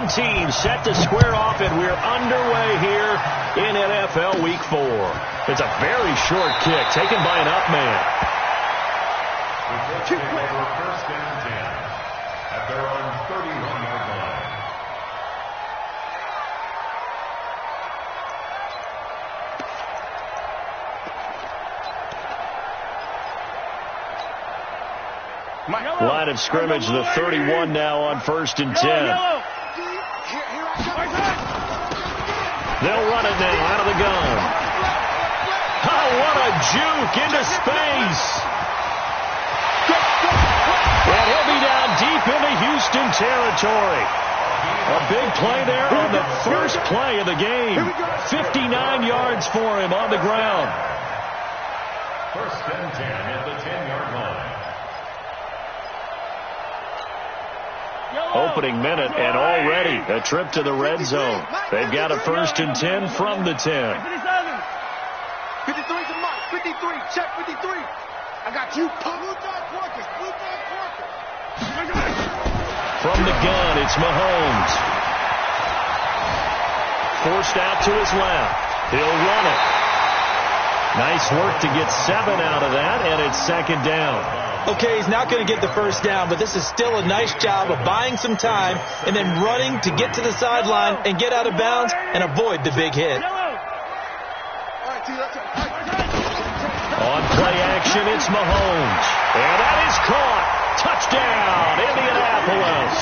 One team set to square off, and we're underway here in NFL Week 4. It's a very short kick taken by an up man. First and 10 at their own 31-yard line. Line of scrimmage, the 31 now on 1st and 10. They'll run it now out of the gun. Oh, what a juke into space. And he'll be down deep into Houston territory. A big play there on the first play of the game. 59 yards for him on the ground. First and 10 at the 10-yard line. Opening minute, and already a trip to the red zone. They've got a 1st and 10 from the 10. 53's a mark. 53. Check 53. I got you. From the gun, it's Mahomes. Forced out to his left. He'll run it. Nice work to get 7 out of that, and it's 2nd down. Okay, he's not going to get the first down, but this is still a nice job of buying some time and then running to get to the sideline and get out of bounds and avoid the big hit. On play action, it's Mahomes. And that is caught. Touchdown, Indianapolis.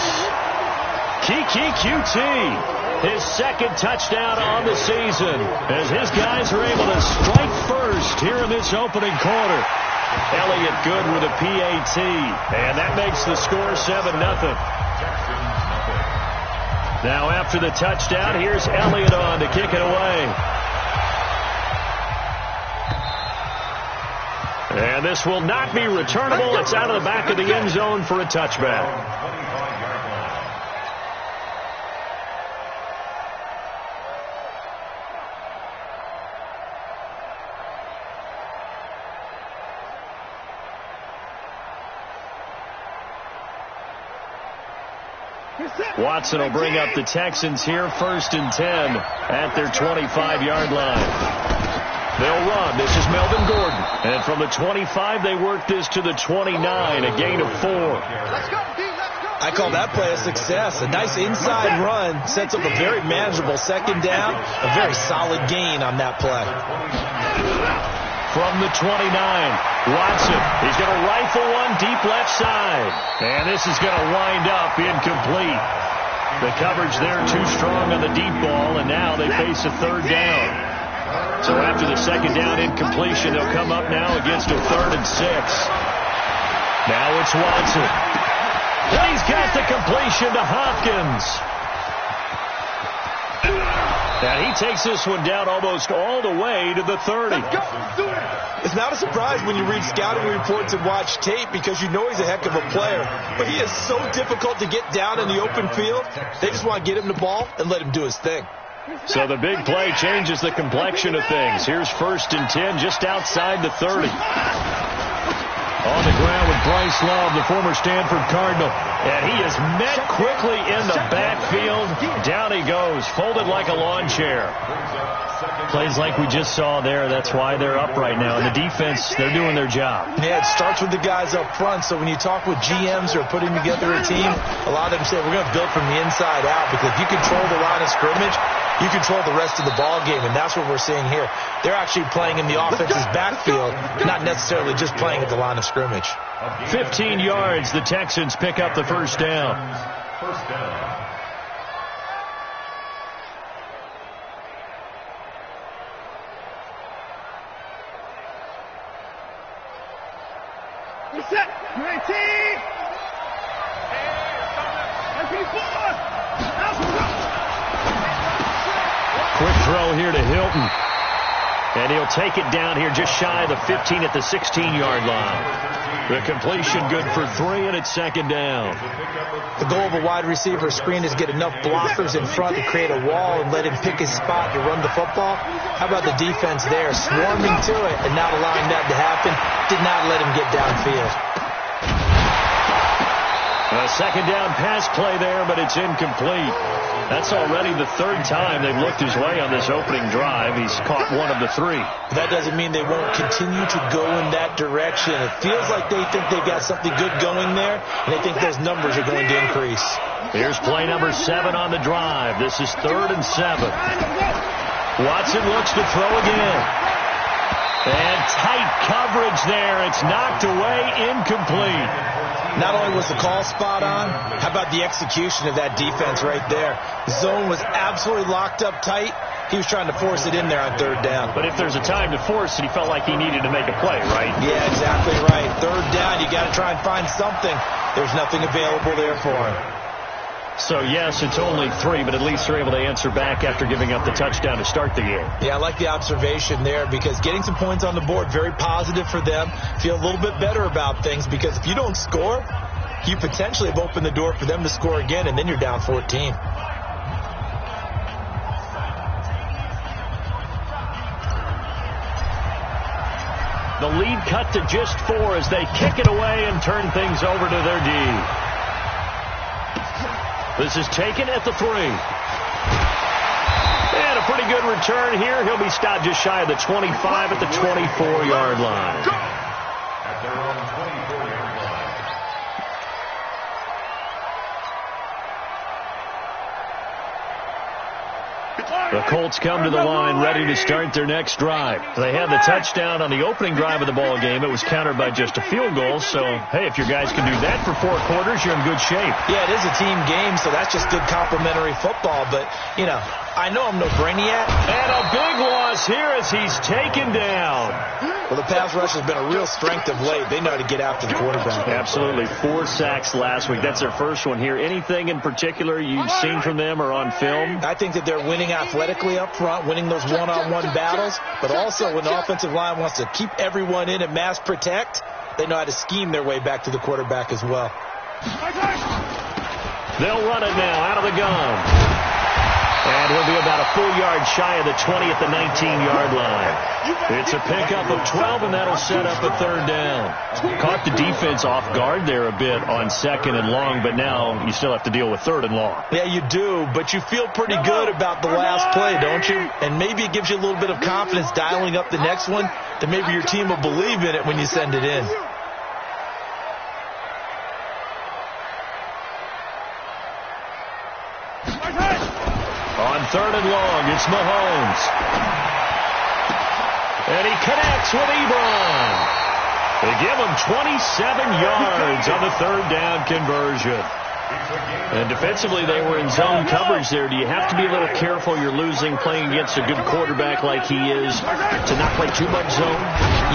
Kiki QT, his 2nd touchdown on the season as his guys are able to strike first here in this opening quarter. Elliott good with a PAT, and that makes the score 7-0. Now after the touchdown, here's Elliott on to kick it away. And this will not be returnable. It's out of the back of the end zone for a touchback. Watson will bring up the Texans here, 1st and 10 at their 25-yard line. They'll run. This is Melvin Gordon. And from the 25, they work this to the 29, a gain of 4. I call that play a success. A nice inside run sets up a very manageable 2nd down. A very solid gain on that play. From the 29, Watson. He's going to rifle one deep left side. And this is going to wind up incomplete. The coverage there too strong on the deep ball, and now they face a 3rd down. So after the 2nd down incompletion, they'll come up now against a 3rd and 6. Now it's Watson. And he's got the completion to Hopkins. And he takes this one down almost all the way to the 30. It's not a surprise when you read scouting reports and watch tape because you know he's a heck of a player. But he is so difficult to get down in the open field. They just want to get him the ball and let him do his thing. So the big play changes the complexion of things. Here's 1st and 10 just outside the 30. On the ground with Bryce Love, the former Stanford Cardinal. And he is met quickly in the backfield. Down he goes, folded like a lawn chair. Plays like we just saw there. That's why they're up right now. And the defense, they're doing their job. Yeah, it starts with the guys up front. So when you talk with GMs who are putting together a team, a lot of them say, we're going to build from the inside out. Because if you control the line of scrimmage, you control the rest of the ball game. And that's what we're seeing here. They're actually playing in the offense's backfield, not necessarily just playing at the line of scrimmage. 15 yards, the Texans pick up the 1st down. First down. Set. 19. Quick throw here to Hilton. And he'll take it down here just shy of the 15 at the 16-yard line. The completion good for 3, and it's 2nd down. The goal of a wide receiver screen is get enough blockers in front to create a wall and let him pick his spot to run the football. How about the defense there, swarming to it and not allowing that to happen? Did not let him get downfield. A A second down pass play there, but it's incomplete. That's already the third time they've looked his way on this opening drive. He's caught one of the three. That doesn't mean they won't continue to go in that direction. It feels like they think they've got something good going there, and they think those numbers are going to increase. Here's play number 7 on the drive. This is 3rd and 7. Watson looks to throw again. And tight coverage there. It's knocked away, incomplete. Not only was the call spot on, how about the execution of that defense right there? The zone was absolutely locked up tight. He was trying to force it in there on 3rd down. But if there's a time to force it, he felt like he needed to make a play, right? Yeah, exactly right. 3rd down, you got to try and find something. There's nothing available there for him. So, yes, it's only 3, but at least they're able to answer back after giving up the touchdown to start the game. Yeah, I like the observation there because getting some points on the board, very positive for them. Feel a little bit better about things because if you don't score, you potentially have opened the door for them to score again, and then you're down 14. The lead cut to just 4 as they kick it away and turn things over to their D. This is taken at the 3. And a pretty good return here. He'll be stopped just shy of the 25 at the 24-yard line. At their own 24-yard line. The Colts come to the line ready to start their next drive. They had the touchdown on the opening drive of the ball game. It was countered by just a field goal. So, hey, if your guys can do that for 4 quarters, you're in good shape. Yeah, it is a team game, so that's just good complimentary football. But, you know, I know I'm no brainiac. And a big loss here as he's taken down. Well, the pass rush has been a real strength of late. They know how to get after the quarterback. Absolutely. 4 sacks last week. That's their first one here. Anything in particular you've seen from them or on film? I think that they're winning athletically up front, winning those one-on-one battles, but also when the offensive line wants to keep everyone in and mass protect, they know how to scheme their way back to the quarterback as well. They'll run it now out of the gun. And he'll be about a full yard shy of the 20 at the 19-yard line. It's a pickup of 12, and that'll set up a 3rd down. Caught the defense off guard there a bit on 2nd and long, but now you still have to deal with 3rd and long. Yeah, you do, but you feel pretty good about the last play, don't you? And maybe it gives you a little bit of confidence dialing up the next one, that maybe your team will believe in it when you send it in. On 3rd and long, it's Mahomes. And he connects with Ebron. They give him 27 yards on the 3rd down conversion. And defensively, they were in zone coverage there. Do you have to be a little careful you're losing playing against a good quarterback like he is to not play too much zone?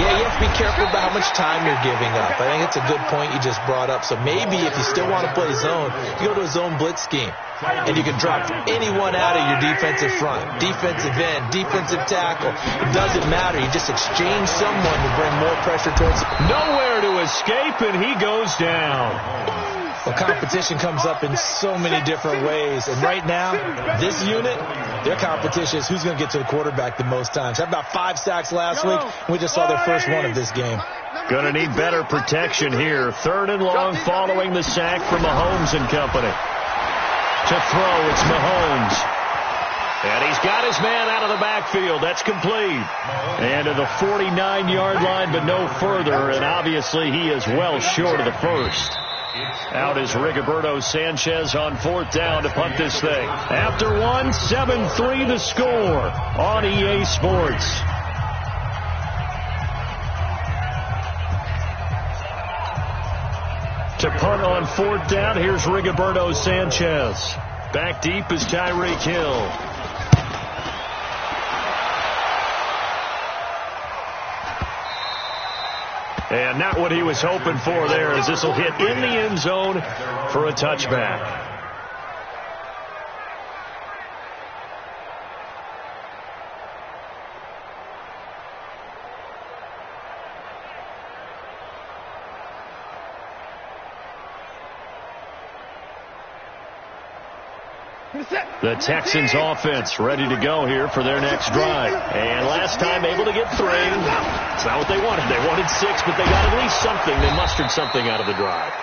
Yeah, you have to be careful about how much time you're giving up. I think it's a good point you just brought up. So maybe if you still want to play zone, you go to a zone blitz scheme. And you can drop anyone out of your defensive front, defensive end, defensive tackle. It doesn't matter. You just exchange someone to bring more pressure towards him. Nowhere to escape, and he goes down. Well, competition comes up in so many different ways. And right now, this unit, their competition is who's going to get to the quarterback the most times. How about 5 sacks last week? We just saw their first one of this game. Going to need better protection here. 3rd and long following the sack from Mahomes and company. To throw, it's Mahomes. And he's got his man out of the backfield. That's complete. And to the 49-yard line, but no further. And obviously he is well short of the first. Out is Rigoberto Sanchez on 4th down to punt this thing. After 1, 7-3 the score on EA Sports. To punt on 4th down, here's Rigoberto Sanchez. Back deep is Tyreek Hill. And not what he was hoping for there, as this will hit in the end zone for a touchback. The Texans offense ready to go here for their next drive. And last time able to get 3. It's not what they wanted. They wanted 6, but they got at least something. They mustered something out of the drive.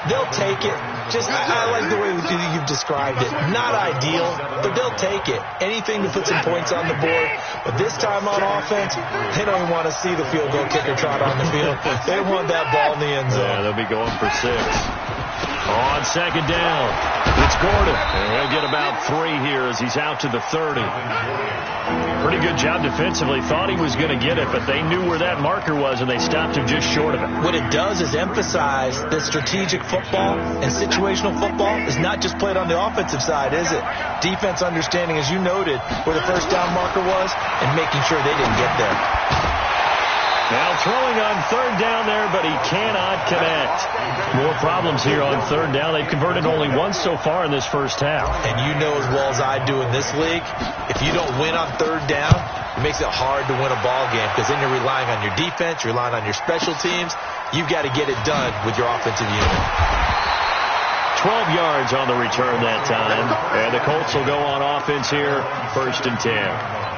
They'll take it. I like the way you've described it. Not ideal, but they'll take it. Anything to put some points on the board. But this time on offense, they don't even want to see the field goal kicker trot on the field. They want that ball in the end zone. Yeah, they'll be going for 6. On second down, it's Gordon. And he'll get about 3 here as he's out to the 30. Pretty good job defensively. Thought he was going to get it, but they knew where that marker was, and they stopped him just short of it. What it does is emphasize that strategic football and situational football is not just played on the offensive side, is it? Defense understanding, as you noted, where the first down marker was and making sure they didn't get there. Now throwing on third down there, but he cannot connect. More problems here on third down. They've converted only once so far in this first half. And you know as well as I do in this league, if you don't win on third down, it makes it hard to win a ball game because then you're relying on your defense, you're relying on your special teams. You've got to get it done with your offensive unit. 12 yards on the return that time. And the Colts will go on offense here, 1st and 10.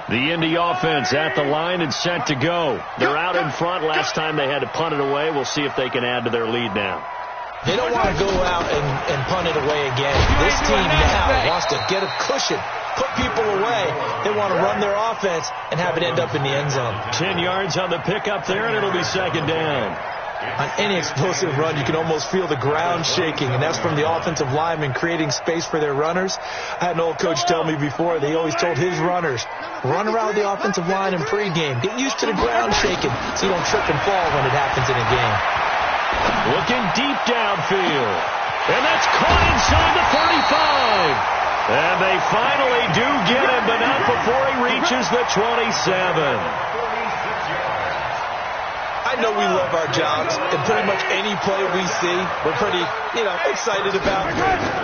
The Indy offense at the line and set to go. They're out in front. Last time they had to punt it away. We'll see if they can add to their lead now. They don't want to go out and punt it away again. This team now wants to get a cushion, put people away. They want to run their offense and have it end up in the end zone. 10 yards on the pickup there, and it'll be second down. On any explosive run, you can almost feel the ground shaking, and that's from the offensive linemen creating space for their runners. I had an old coach tell me before, they always told his runners, run around the offensive line in pregame. Get used to the ground shaking so you don't trip and fall when it happens in a game. Looking deep downfield. And that's caught inside the 35. And they finally do get him, but not before he reaches the 27. I know we love our jobs, and pretty much any play we see, we're pretty, excited about.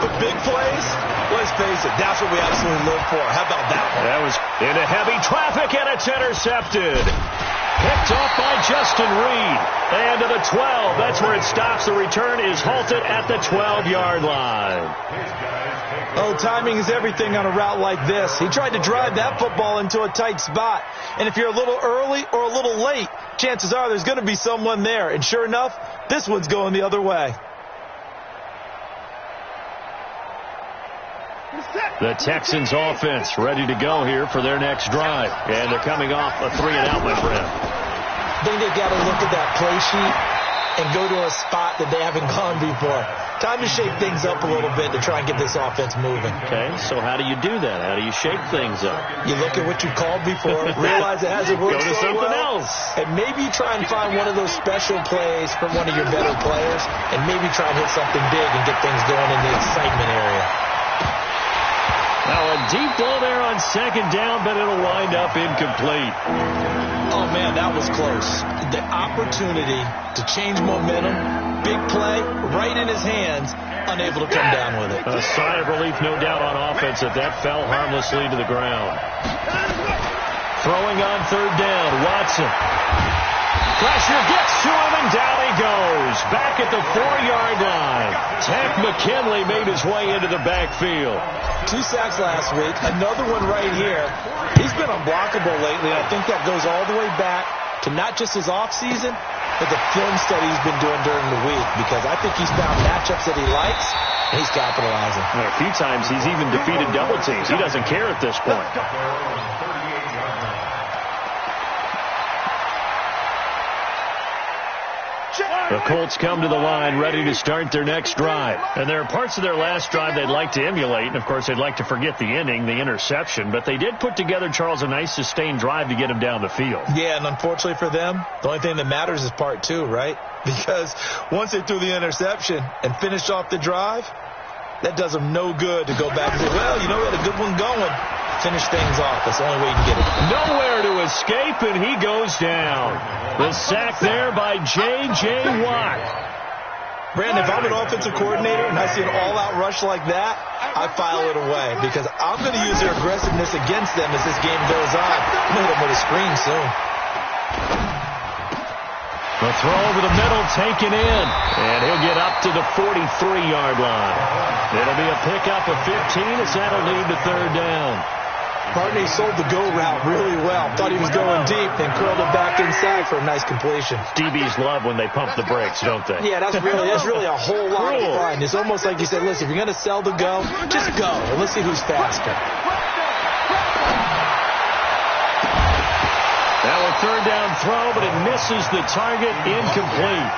But big plays, let's face it, that's what we absolutely live for. How about that one? That was into heavy traffic, and it's intercepted. Picked off by Justin Reed. And to the 12. That's where it stops. The return is halted at the 12-yard line. Oh, timing is everything on a route like this. He tried to drive that football into a tight spot. And if you're a little early or a little late, chances are there's going to be someone there. And sure enough, this one's going the other way. The Texans offense ready to go here for their next drive. And they're coming off a 3-and-out, my friend. I think they've got to look at that play sheet and go to a spot that they haven't gone before. Time to shake things up a little bit to try and get this offense moving. Okay, so how do you do that? How do you shake things up? You look at what you called before, realize it hasn't worked Go to so something well, else. and maybe try and find one of those special plays from one of your better players, and maybe try and hit something big and get things going in the excitement area. Now a deep ball there on second down, but it'll wind up incomplete. Oh, man, that was close. The opportunity to change momentum, big play, right in his hands, unable to come down with it. A sigh of relief, no doubt, on offense that fell harmlessly to the ground. Throwing on third down, Watson. Pressure gets to him, and down he goes. Back at the 4-yard line. Tank McKinley made his way into the backfield. 2 sacks last week, another one right here. He's been unblockable lately. I think that goes all the way back to not just his offseason, but the film study he's been doing during the week, because I think he's found matchups that he likes, and he's capitalizing. A few times he's even defeated double teams. He doesn't care at this point. The Colts come to the line ready to start their next drive. And there are parts of their last drive they'd like to emulate. And, of course, they'd like to forget the inning, the interception. But they did put together, Charles, a nice sustained drive to get him down the field. Yeah, and unfortunately for them, the only thing that matters is part 2, right? Because once they threw the interception and finished off the drive, that does them no good to go back and say, well, we had a good one going. Finish things off. That's the only way you can get it. Nowhere to escape, and he goes down. The sack there by J.J. Watt. Brandon, if I'm an offensive coordinator and I see an all-out rush like that, I file it away because I'm going to use their aggressiveness against them as this game goes on. I'm going to hit them with a screen soon. A throw over the middle, taken in. And he'll get up to the 43-yard line. It'll be a pickup of 15 as that'll lead to third down. Partney sold the go route really well. Thought he was going deep, then curled it back inside for a nice completion. DBs love when they pump the brakes, don't they? Yeah, that's really a whole lot of fun. It's almost like you said, listen, if you're going to sell the go, just go, and let's see who's faster. Now a third down throw, but it misses the target, incomplete.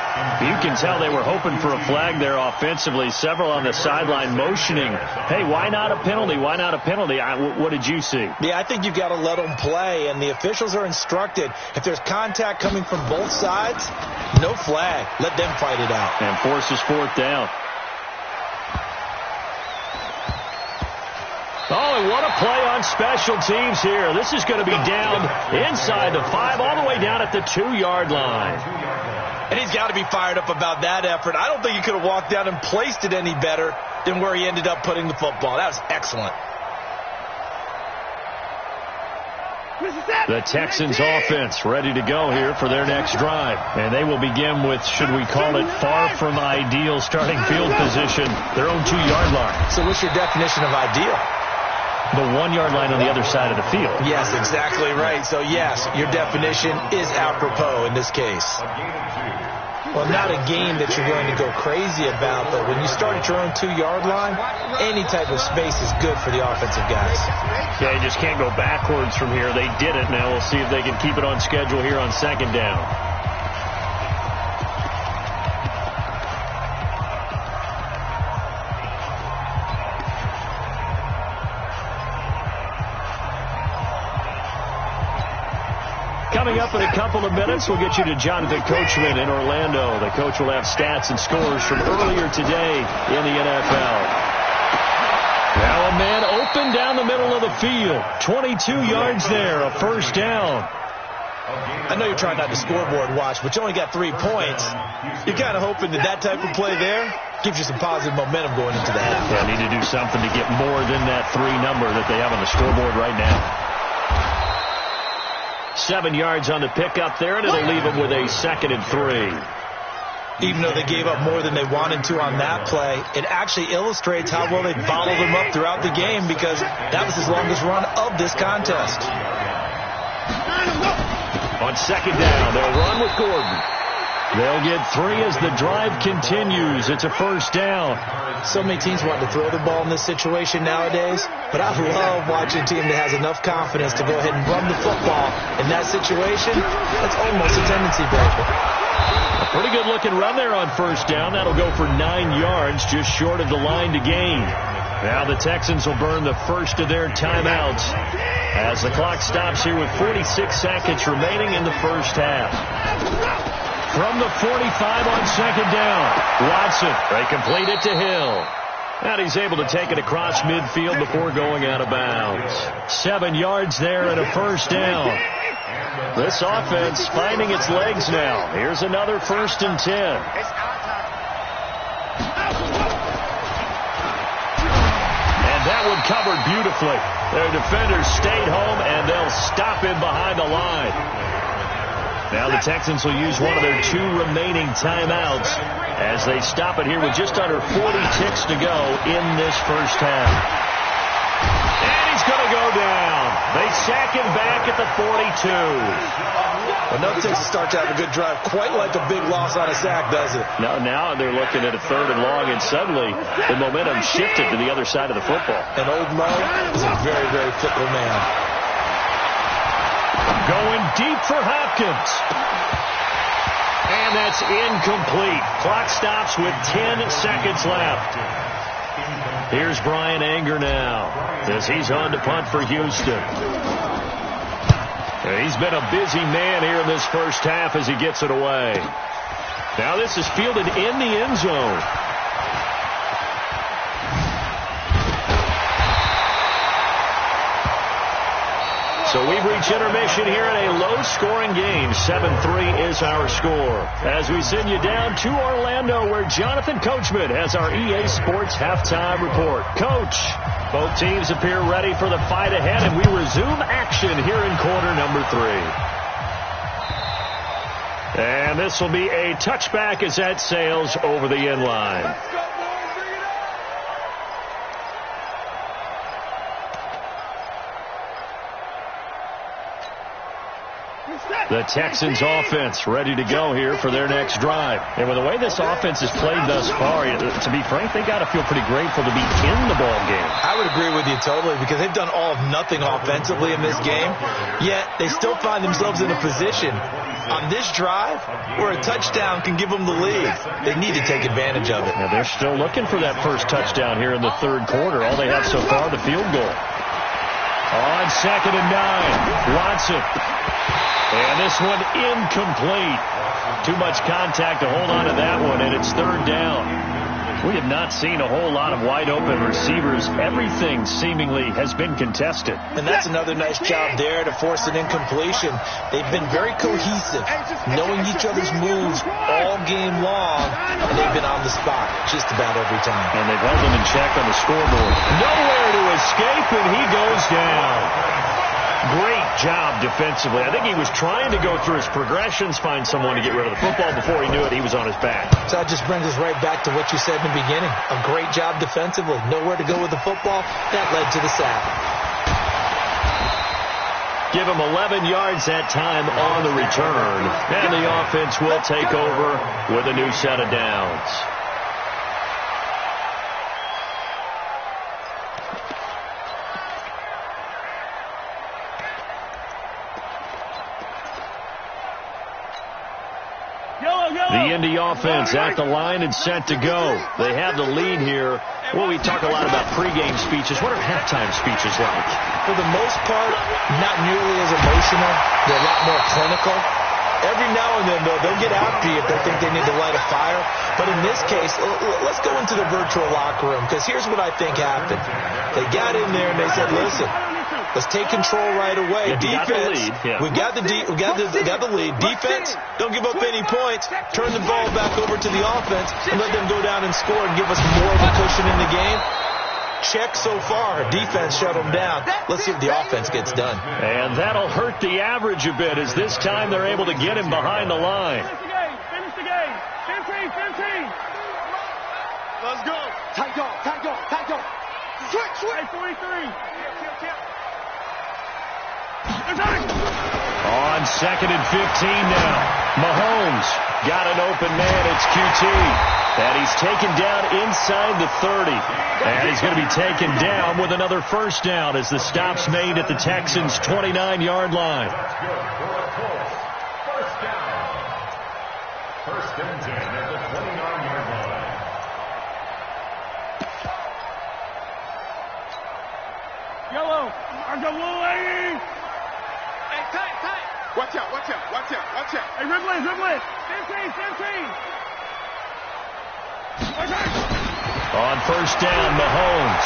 You can tell they were hoping for a flag there offensively. Several on the sideline motioning, hey, why not a penalty? Why not a penalty? What did you see? Yeah, I think you've got to let them play, and the officials are instructed. If there's contact coming from both sides, no flag. Let them fight it out. And forces fourth down. Oh, and what a play on special teams here. This is going to be down inside the 5, all the way down at the 2-yard line. And he's got to be fired up about that effort. I don't think he could have walked down and placed it any better than where he ended up putting the football. That was excellent. The Texans offense ready to go here for their next drive. And they will begin with, should we call it, far from ideal starting field position, their own 2-yard line. So what's your definition of ideal? The 1-yard line on the other side of the field. Yes, exactly right. So, yes, your definition is apropos in this case. Well, not a game that you're going to go crazy about, but when you start at your own 2-yard line, any type of space is good for the offensive guys. Yeah, you just can't go backwards from here. They did it. Now we'll see if they can keep it on schedule here on second down. Coming up in a couple of minutes, we'll get you to Jonathan Coachman in Orlando. The coach will have stats and scores from earlier today in the NFL. Now a man open down the middle of the field. 22 yards there, a first down. I know you're trying not to scoreboard watch, but you only got 3 points. You're kind of hoping that type of play there gives you some positive momentum going into the half. Yeah, need to do something to get more than that 3 number that they have on the scoreboard right now. 7 yards on the pickup there, and it'll leave them with a 2nd and 3. Even though they gave up more than they wanted to on that play, it actually illustrates how well they bottled them up throughout the game, because that was his longest run of this contest. On second down, they'll run with Gordon. They'll get 3 as the drive continues. It's a first down. So many teams want to throw the ball in this situation nowadays, but I love watching a team that has enough confidence to go ahead and run the football in that situation. That's almost a tendency breaker. A pretty good looking run there on first down. That'll go for 9 yards, just short of the line to gain. Now the Texans will burn the first of their timeouts as the clock stops here with 46 seconds remaining in the first half. From the 45 on second down, Watson, they complete it to Hill. And he's able to take it across midfield before going out of bounds. 7 yards there and a first down. This offense finding its legs now. Here's another 1st and 10. And that one covered beautifully. Their defenders stayed home, and they'll stop him behind the line. Now the Texans will use one of their 2 remaining timeouts as they stop it here with just under 40 ticks to go in this first half. And he's going to go down. They sack him back at the 42. Well, no Texas starts to have a good drive, quite like a big loss on a sack, does it? Now they're looking at a 3rd and long, and suddenly the momentum shifted to the other side of the football. And Old Mo is a very, very fickle man. Going deep for Hopkins. And that's incomplete. Clock stops with 10 seconds left. Here's Brian Anger now as he's on to punt for Houston. He's been a busy man here in this first half as he gets it away. Now this is fielded in the end zone. So we've reached intermission here in a low-scoring game. 7-3 is our score. As we send you down to Orlando, where Jonathan Coachman has our EA Sports halftime report. Coach, both teams appear ready for the fight ahead, and we resume action here in quarter number 3. And this will be a touchback as that sails over the end line. The Texans offense ready to go here for their next drive. And with the way this offense has played thus far, to be frank, they got to feel pretty grateful to be in the ball game. I would agree with you totally, because they've done all of nothing offensively in this game, yet they still find themselves in a position on this drive where a touchdown can give them the lead. They need to take advantage of it. Now they're still looking for that first touchdown here in the third quarter. All they have so far, the field goal. On 2nd and 9, Watson. And this one incomplete. Too much contact to hold on to that one, and it's third down. We have not seen a whole lot of wide-open receivers. Everything seemingly has been contested. And that's another nice job there to force an incompletion. They've been very cohesive, knowing each other's moves all game long, and they've been on the spot just about every time. And they've held them in check on the scoreboard. Nowhere to escape, and he goes down. Great job defensively. I think he was trying to go through his progressions, find someone to get rid of the football. Before he knew it, he was on his back. So that just brings us right back to what you said in the beginning. A great job defensively. Nowhere to go with the football. That led to the sack. Give him 11 yards that time on the return. And the offense will take over with a new set of downs. The Indy offense at the line and set to go. They have the lead here. Well, we talk a lot about pregame speeches. What are halftime speeches like? For the most part, not nearly as emotional. They're a lot more clinical. Every now and then, though, they'll get after you if they think they need to light a fire. But in this case, let's go into the virtual locker room, because here's what I think happened. They got in there and they said, listen, let's take control right away. Defense, we got the lead. Defense, don't give up any points. Turn the ball back over to the offense and let them go down and score and give us more of a cushion in the game. Check so far. Defense shut them down. Let's see if the offense gets done. And that'll hurt the average a bit, as this time they're able to get him behind the line. Finish the game. 15. Let's go. Tight go. Switch. 43. On 2nd and 15 now. Mahomes got an open man. It's QT. And he's taken down inside the 30. And he's going to be taken down with another first down as the stop's made at the Texans' 29-yard line. First and 10 at the 29-yard line. Yellow. Argaway. Hey, tight. Watch out. Hey, Ridley. 15. On first down, Mahomes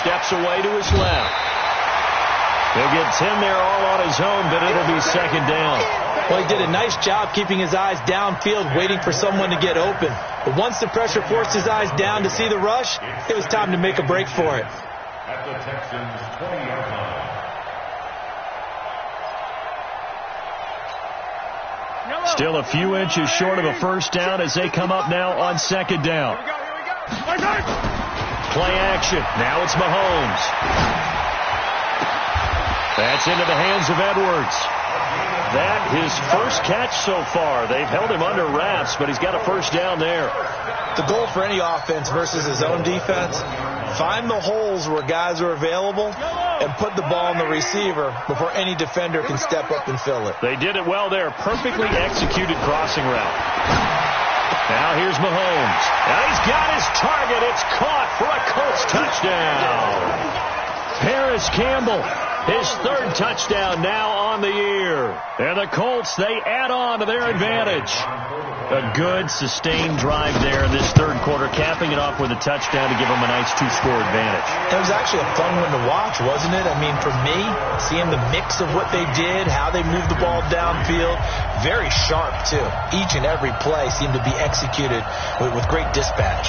steps away to his left. He'll get 10 there all on his own, but it'll be second down. Well, he did a nice job keeping his eyes downfield, waiting for someone to get open. But once the pressure forced his eyes down to see the rush, it was time to make a break for it. At the Texans' 20-yard line. Still a few inches short of a first down as they come up now on second down. Play action. Now it's Mahomes. That's into the hands of Edwards. That his first catch so far. They've held him under wraps, but he's got a first down there. The goal for any offense versus his own defense, find the holes where guys are available and put the ball in the receiver before any defender can step up and fill it. They did it well there. Perfectly executed crossing route. Now here's Mahomes. And he's got his target. It's caught for a Colts touchdown. Paris Campbell, his third touchdown now on the year. And the Colts, they add on to their advantage. A good, sustained drive there in this third quarter, capping it off with a touchdown to give them a nice two-score advantage. It was actually a fun one to watch, wasn't it? I mean, for me, seeing the mix of what they did, how they moved the ball downfield, very sharp, too. Each and every play seemed to be executed with great dispatch.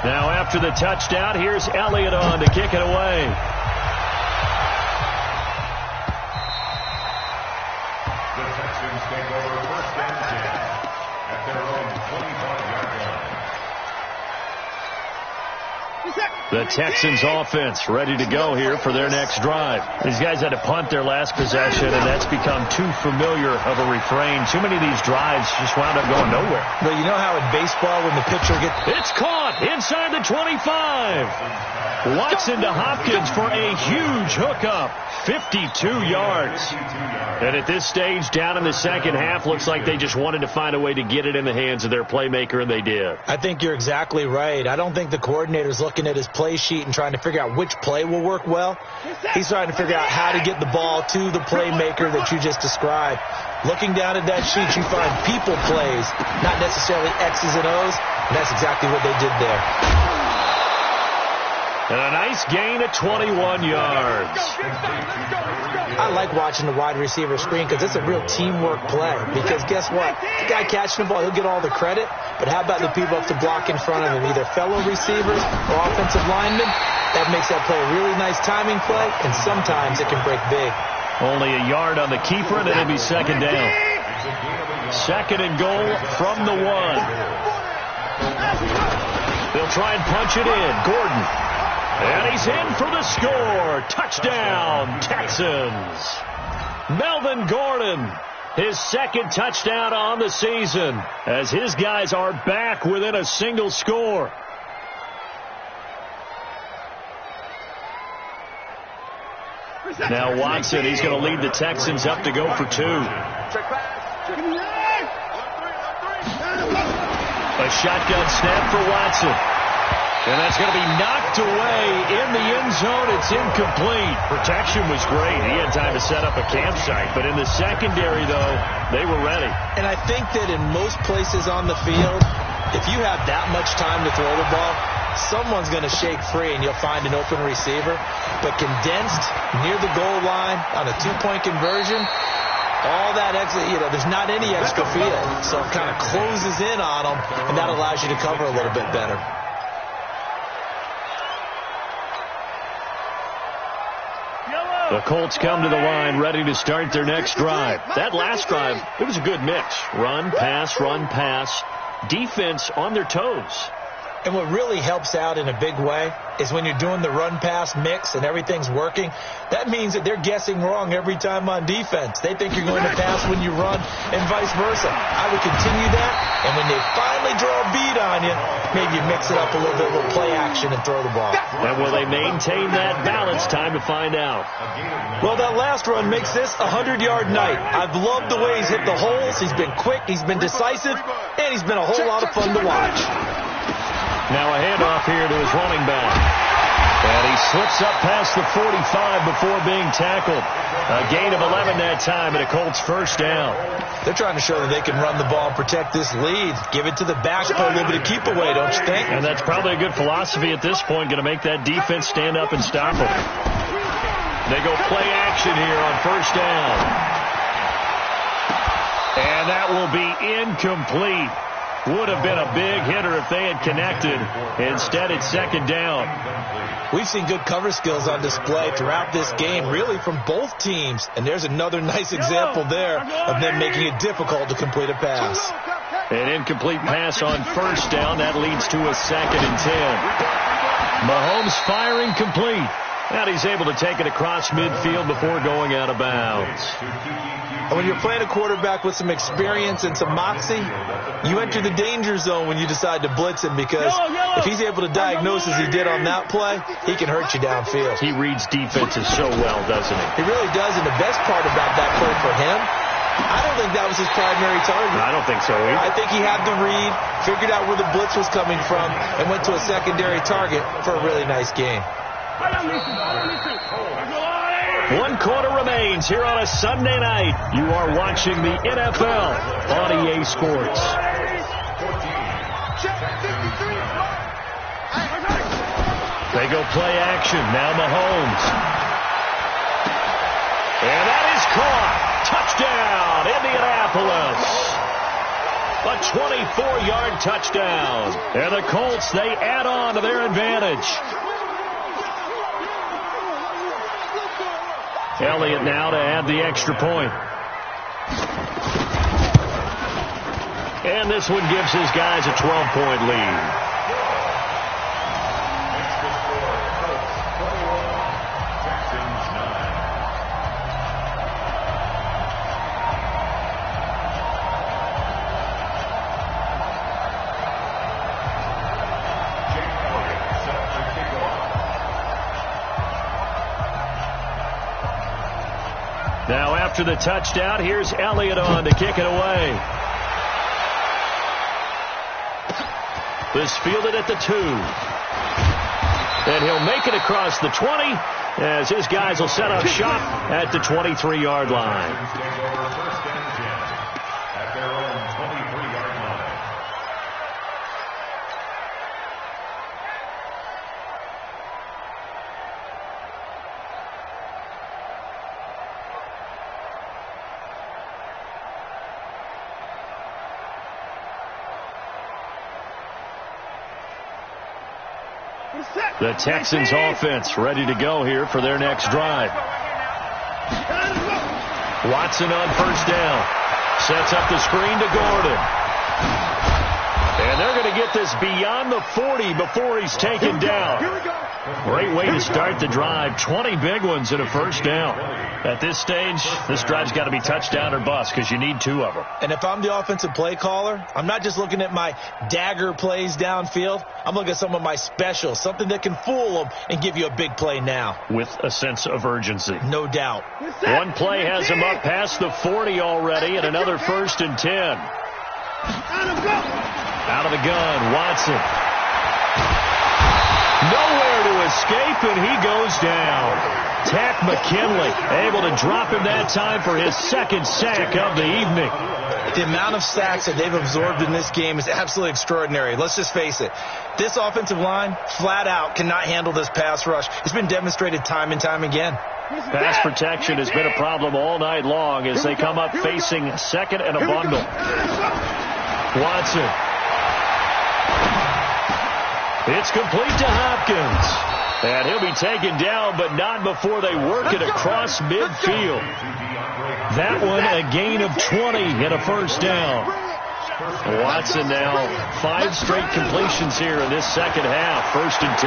Now after the touchdown, here's Elliott on to kick it away. The Texans offense ready to go here for their next drive. These guys had to punt their last possession, and that's become too familiar of a refrain. Too many of these drives just wound up going nowhere. Well, you know how in baseball when the pitcher gets... It's caught inside the 25. Watson to Hopkins for a huge hookup. 52 yards. And at this stage, down in the second half, looks like they just wanted to find a way to get it in the hands of their playmaker, and they did. I think you're exactly right. I don't think the coordinator's looking at his play sheet and trying to figure out which play will work well. He's trying to figure out how to get the ball to the playmaker that you just described. Looking down at that sheet, you find people plays, not necessarily X's and O's, and that's exactly what they did there. And a nice gain of 21 yards. I like watching the wide receiver screen because it's a real teamwork play. Because guess what? The guy catching the ball, he'll get all the credit. But how about the people up to block in front of him, either fellow receivers or offensive linemen? That makes that play a really nice timing play, and sometimes it can break big. Only a yard on the keeper, and it'll be second down. Second and goal from the 1. They'll try and punch it in. Gordon. And he's in for the score. Touchdown, Texans. Melvin Gordon, his second touchdown on the season, as his guys are back within a single score. Now Watson, he's going to lead the Texans up to go for 2. A shotgun snap for Watson. And that's going to be knocked away in the end zone. It's incomplete. Protection was great. He had time to set up a campsite. But in the secondary, though, they were ready. And I think that in most places on the field, if you have that much time to throw the ball, someone's going to shake free and you'll find an open receiver. But condensed near the goal line on a 2-point conversion, all that extra, there's not any extra field. So it kind of closes in on them, and that allows you to cover a little bit better. The Colts come to the line ready to start their next drive. That last drive, it was a good mix. Run, pass. Defense on their toes. And what really helps out in a big way is when you're doing the run-pass mix and everything's working, that means that they're guessing wrong every time on defense. They think you're going to pass when you run and vice versa. I would continue that, and when they finally draw a bead on you, maybe you mix it up a little bit with play action and throw the ball. And will they maintain that balance? Time to find out. Well, that last run makes this a 100-yard night. I've loved the way he's hit the holes. He's been quick, he's been decisive, and he's been a whole lot of fun to watch. Now a handoff here to his running back. And he slips up past the 45 before being tackled. A gain of 11 that time, and a Colts first down. They're trying to show that they can run the ball and protect this lead. Give it to the back, put a little bit of keep away, don't you think? And that's probably a good philosophy at this point, going to make that defense stand up and stop them. They go play action here on first down. And that will be incomplete. Would have been a big hitter if they had connected. Instead, it's second down. We've seen good cover skills on display throughout this game, really from both teams. And there's another nice example there of them making it difficult to complete a pass. An incomplete pass on first down. That leads to a 2nd and 10. Mahomes firing complete. And he's able to take it across midfield before going out of bounds. And when you're playing a quarterback with some experience and some moxie, you enter the danger zone when you decide to blitz him, because if he's able to diagnose as he did on that play, he can hurt you downfield. He reads defenses so well, doesn't he? He really does, and the best part about that play for him, I don't think that was his primary target. I don't think so either. I think he had the read, figured out where the blitz was coming from, and went to a secondary target for a really nice game. 1 quarter remains here on a Sunday night. You are watching the NFL on EA Sports. They go play action. Now Mahomes. And that is caught. Touchdown, Indianapolis. A 24-yard touchdown. And the Colts, they add on to their advantage. Elliott now to add the extra point. And this one gives his guys a 12-point lead. after the touchdown. Here's Elliott on to kick it away. This fielded at the 2. And he'll make it across the 20 as his guys will set up shop at the 23-yard line. The Texans offense ready to go here for their next drive. Watson on first down. Sets up the screen to Gordon. And they're going to get this beyond the 40 before he's taken down. Great way to start the drive. 20 big ones and a first down. At this stage, this drive's got to be touchdown or bust because you need 2 of them. And if I'm the offensive play caller, I'm not just looking at my dagger plays downfield. I'm looking at some of my specials, something that can fool them and give you a big play now. With a sense of urgency. No doubt. One play has him up past the 40 already, and another 1st and 10. Out of the gun, Watson. Nowhere to escape, and he goes down. Tack McKinley able to drop him that time for his 2nd sack of the evening. The amount of sacks that they've absorbed in this game is absolutely extraordinary. Let's just face it. This offensive line, flat out, cannot handle this pass rush. It's been demonstrated time and time again. Pass protection has been a problem all night long as they come up facing 2nd and a bundle. Watson. It's complete to Hopkins. And he'll be taken down, but not before they work it across midfield. That one a gain of 20 and a first down. Watson now 5 straight completions here in this second half. 1st and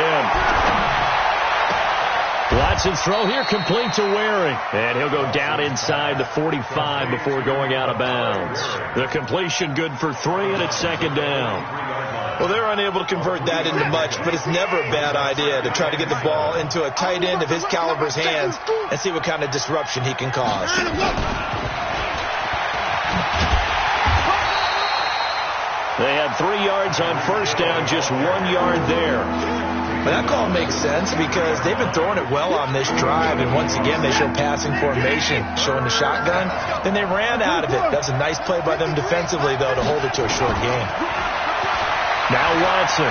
10. Watson's throw here complete to Waring. And he'll go down inside the 45 before going out of bounds. The completion good for 3, and it's 2nd down. Well, they're unable to convert that into much, but it's never a bad idea to try to get the ball into a tight end of his caliber's hands and see what kind of disruption he can cause. They had 3 yards on first down, just 1 yard there. But that call makes sense because they've been throwing it well on this drive, and once again they show passing formation, showing the shotgun. Then they ran out of it. That's a nice play by them defensively, though, to hold it to a short game. Now Watson.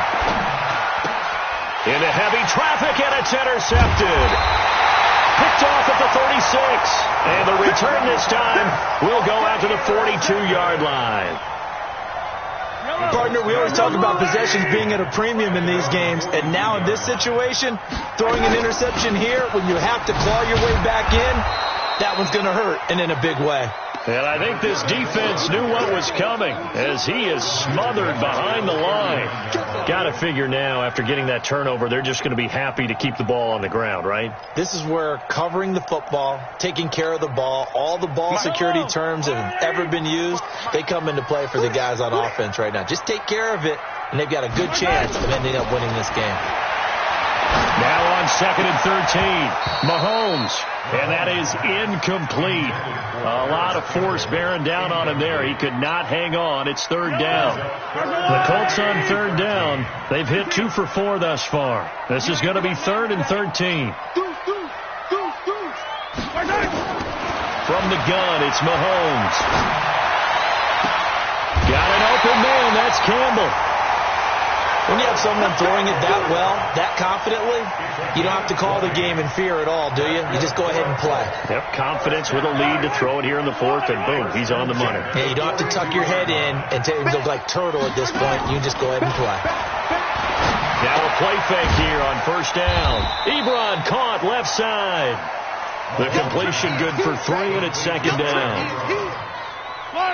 Into heavy traffic, and it's intercepted. Picked off at the 36. And the return this time will go out to the 42-yard line. Partner, we always talk about possessions being at a premium in these games, and now in this situation, throwing an interception here when you have to claw your way back in, that one's going to hurt, and in a big way. And I think this defense knew what was coming as he is smothered behind the line. Got to figure now, after getting that turnover, they're just going to be happy to keep the ball on the ground, right? This is where covering the football, taking care of the ball, all the ball security terms that have ever been used, they come into play for the guys on offense right now. Just take care of it, and they've got a good chance of ending up winning this game. Now on 2nd and 13, Mahomes. And that is incomplete. A lot of force bearing down on him there. He could not hang on. It's 3rd down. The Colts on 3rd down. They've hit 2 for 4 thus far. This is going to be 3rd and 13. From the gun, it's Mahomes. Got an open man. That's Campbell. When you have someone throwing it that well, that confidently, you don't have to call the game in fear at all, do you? You just go ahead and play. Yep, confidence with a lead to throw it here in the 4th, and boom, he's on the money. Yeah, you don't have to tuck your head in and look like turtle at this point. You just go ahead and play. Now a play fake here on 1st down. Ebron caught left side. The completion good for 3, and it's 2nd down.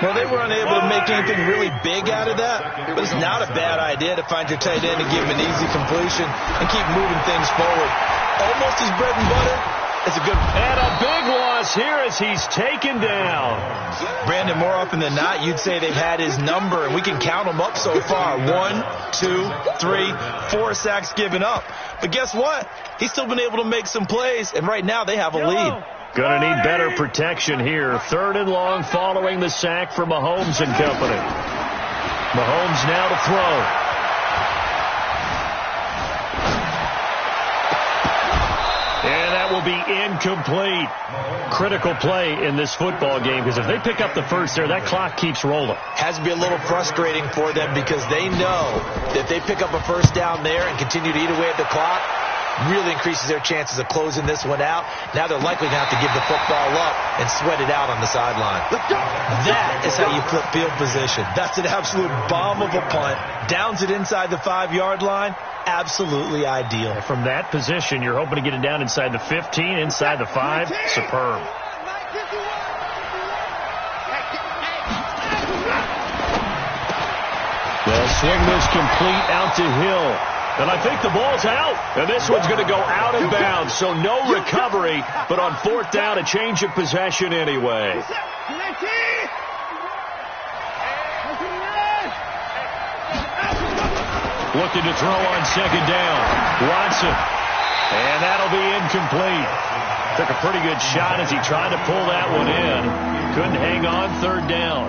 Well, they were unable to make anything really big out of that, but it's not a bad idea to find your tight end and give him an easy completion and keep moving things forward. Almost his bread and butter. It's a good... And a big loss here as he's taken down. Brandon, more often than not, you'd say they've had his number, and we can count them up so far. 1, 2, 3, 4 sacks given up. But guess what? He's still been able to make some plays, and right now they have a lead. Going to need better protection here. 3rd and long following the sack from Mahomes and company. Mahomes now to throw. And that will be incomplete. Critical play in this football game, because if they pick up the first there, that clock keeps rolling. Has to be a little frustrating for them, because they know that if they pick up a first down there and continue to eat away at the clock, really increases their chances of closing this one out. Now they're likely going to have to give the football up and sweat it out on the sideline. That is how you flip field position. That's an absolute bomb of a punt. Downs it inside the 5-yard line. Absolutely ideal. From that position, you're hoping to get it down inside the 15, inside the 5. Superb. They'll swing this complete out to Hill. And I think the ball's out. And this one's going to go out of bounds. So no recovery, but on 4th down, a change of possession anyway. Looking to throw on 2nd down. Watson. And that'll be incomplete. Took a pretty good shot as he tried to pull that one in. Couldn't hang on 3rd down.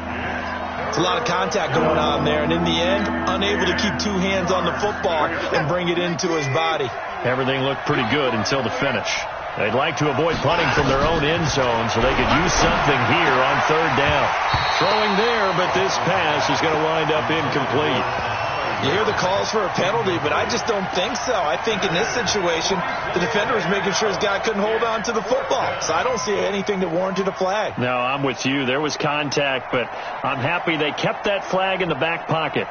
It's a lot of contact going on there, and in the end, unable to keep 2 hands on the football and bring it into his body. Everything looked pretty good until the finish. They'd like to avoid punting from their own end zone so they could use something here on 3rd down. Throwing there, but this pass is going to wind up incomplete. You hear the calls for a penalty, but I just don't think so. I think in this situation, the defender was making sure his guy couldn't hold on to the football. So I don't see anything that warranted a flag. No, I'm with you. There was contact, but I'm happy they kept that flag in the back pocket.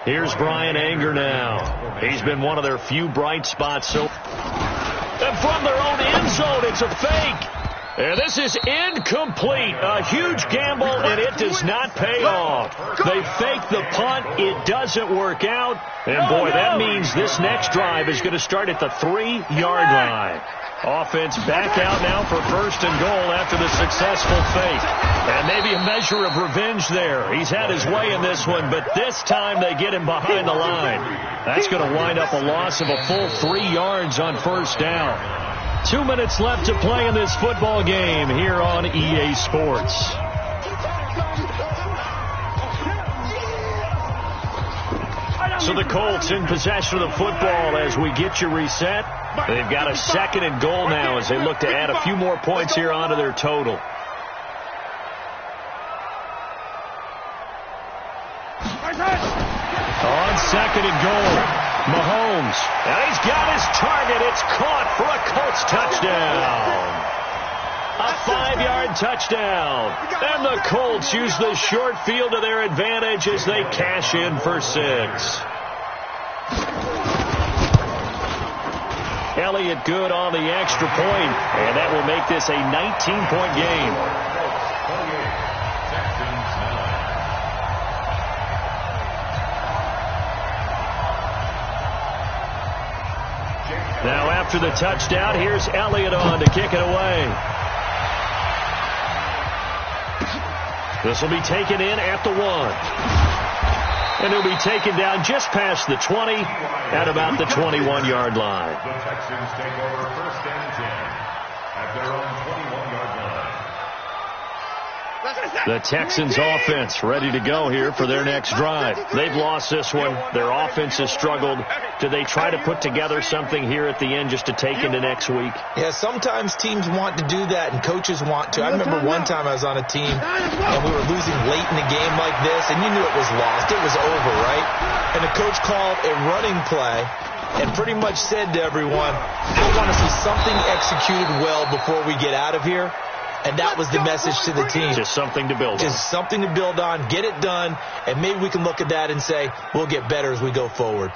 Here's Brian Anger now. He's been one of their few bright spots. And from their own end zone, it's a fake. And this is incomplete. A huge gamble, and it does not pay off. They fake the punt. It doesn't work out. And, boy, that means this next drive is going to start at the 3-yard line. Offense back out now for 1st and goal after the successful fake. And maybe a measure of revenge there. He's had his way in this one, but this time they get him behind the line. That's going to wind up a loss of a full 3 yards on 1st down. 2 minutes left to play in this football game here on EA Sports. So the Colts in possession of the football as we get you reset. They've got a 2nd and goal now as they look to add a few more points here onto their total. On 2nd and goal. Mahomes, and he's got his target. It's caught for a Colts touchdown. A 5-yard touchdown. And the Colts use the short field to their advantage as they cash in for 6. Elliott good on the extra point, and that will make this a 19-point game. Now after the touchdown, here's Elliott on to kick it away. This will be taken in at the 1. And it'll be taken down just past the 20 at about the 21-yard line. The Texans take over 1st and 10 at their own 21-yard line. The Texans offense ready to go here for their next drive. They've lost this one. Their offense has struggled. Do they try to put together something here at the end just to take into next week? Yeah, sometimes teams want to do that and coaches want to. I remember one time I was on a team and we were losing late in the game like this, and you knew it was lost. It was over, right? And the coach called a running play and pretty much said to everyone, I want to see something executed well before we get out of here. And that was the message to the team. Just something to build on. Just something to build on, get it done, and maybe we can look at that and say, we'll get better as we go forward.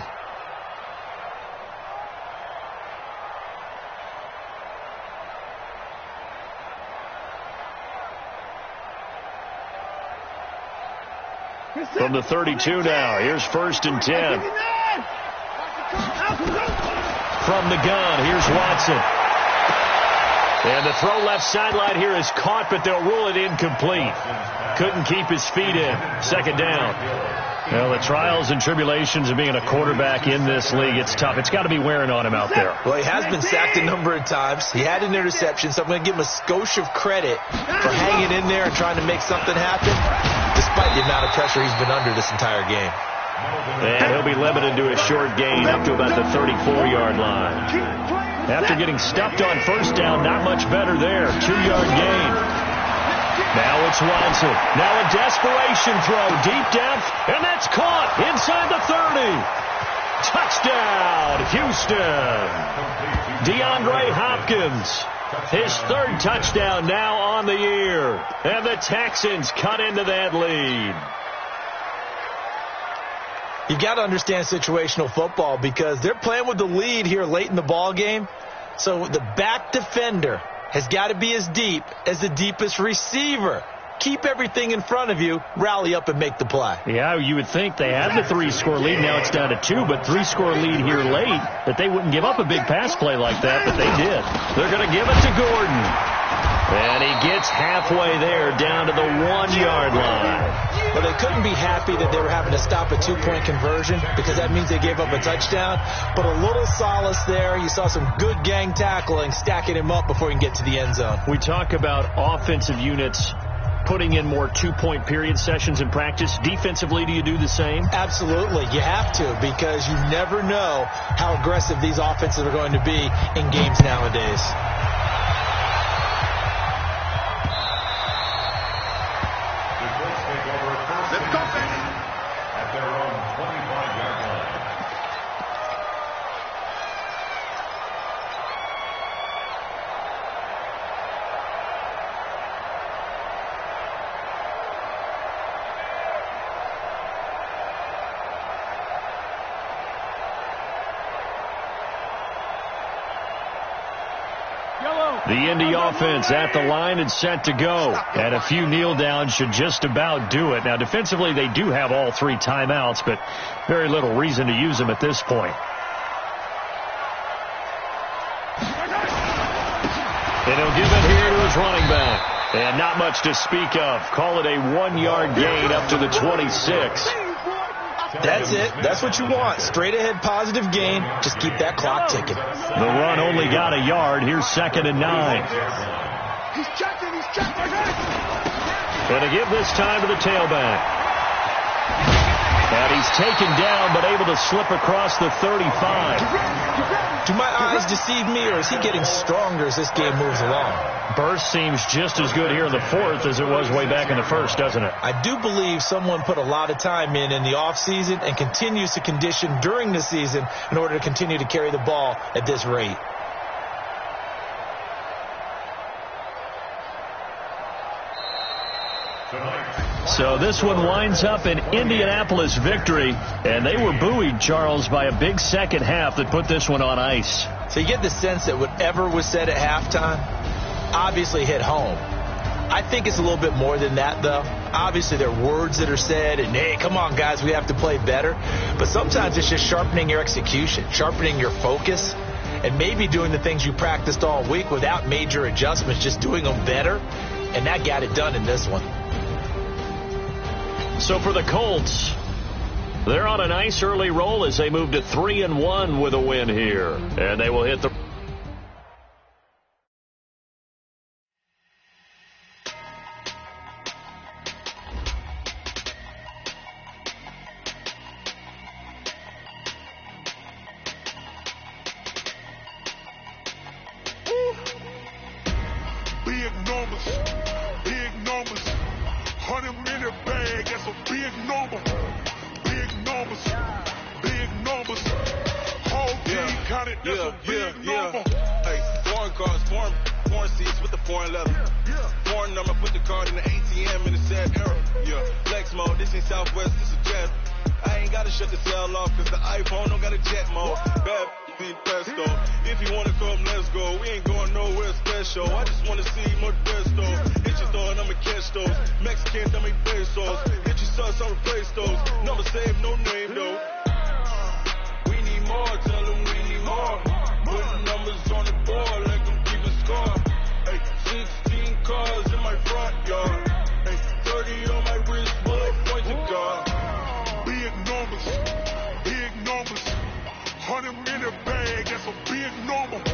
From the 32 now, here's 1st and 10. From the gun, here's Watson. And the throw left sideline here is caught, but they'll rule it incomplete. Couldn't keep his feet in. Second down. Well, the trials and tribulations of being a quarterback in this league, it's tough. It's got to be wearing on him out there. Well, he has been sacked a number of times. He had an interception, so I'm going to give him a skosh of credit for hanging in there and trying to make something happen, despite the amount of pressure he's been under this entire game. And he'll be limited to a short gain up to about the 34-yard line. After getting stuffed on first down, not much better there. 2-yard gain. Now it's Watson. Now a desperation throw. Deep depth. And that's caught inside the 30. Touchdown, Houston. DeAndre Hopkins. His third touchdown now on the year. And the Texans cut into that lead. You got to understand situational football because they're playing with the lead here late in the ball game. So the back defender has got to be as deep as the deepest receiver. Keep everything in front of you, rally up and make the play. Yeah, you would think they had the 3-score lead. Now it's down to 2, but 3-score lead here late, that they wouldn't give up a big pass play like that, but they did. They're going to give it to Gordon. And he gets halfway there, down to the 1-yard line. Well, they couldn't be happy that they were having to stop a 2-point conversion because that means they gave up a touchdown. But a little solace there. You saw some good gang tackling, stacking him up before he can get to the end zone. We talk about offensive units putting in more 2-point period sessions in practice. Defensively, do you do the same? Absolutely. You have to because you never know how aggressive these offenses are going to be in games nowadays. At their own 25-yard line. The Indy offense at the line and set to go. And a few kneel downs should just about do it. Now, defensively, they do have all 3 timeouts, but very little reason to use them at this point. And he'll give it here to his running back. And not much to speak of. Call it a 1-yard gain up to the 26. That's it. That's what you want. Straight ahead positive gain. Just keep that clock ticking. The run only got a yard. Here's 2nd and 9. He's checking. And a give this time to the tailback. And he's taken down but able to slip across the 35. Do my eyes deceive me, or is he getting stronger as this game moves along? Burst seems just as good here in the 4th as it was way back in the 1st, doesn't it? I do believe someone put a lot of time in the offseason and continues to condition during the season in order to continue to carry the ball at this rate. So this one winds up an Indianapolis victory, and they were buoyed, Charles, by a big second half that put this one on ice. So you get the sense that whatever was said at halftime obviously hit home. I think it's a little bit more than that, though. Obviously, there are words that are said, and, hey, come on, guys, we have to play better. But sometimes it's just sharpening your execution, sharpening your focus, and maybe doing the things you practiced all week without major adjustments, just doing them better. And that got it done in this one. So for the Colts, they're on a nice early roll as they move to 3-1 with a win here. And they will hit the... Big numbers, 100-minute bag, that's a big number. Big numbers, whole team counted, that's a big number. Hey, foreign cars, foreign seats with the foreign leather. Foreign number, put the card in the ATM in the sad era. Yeah, flex mode, this ain't Southwest, this is Jazz. I ain't gotta shut the cell off, cause the iPhone don't got a jet mode. Bad be pesto. If you wanna come, let's go. We ain't going nowhere special. I just wanna see more Modesto. Hit your thought, I'ma catch those. Mexicans, I make pesos. Hit your sus, I'll replace those. Number save, no name though. We need more, tell them we need more. Put numbers on the board, let them keep a score. numbers. Big numbers. 100 minute bag, that's a big number.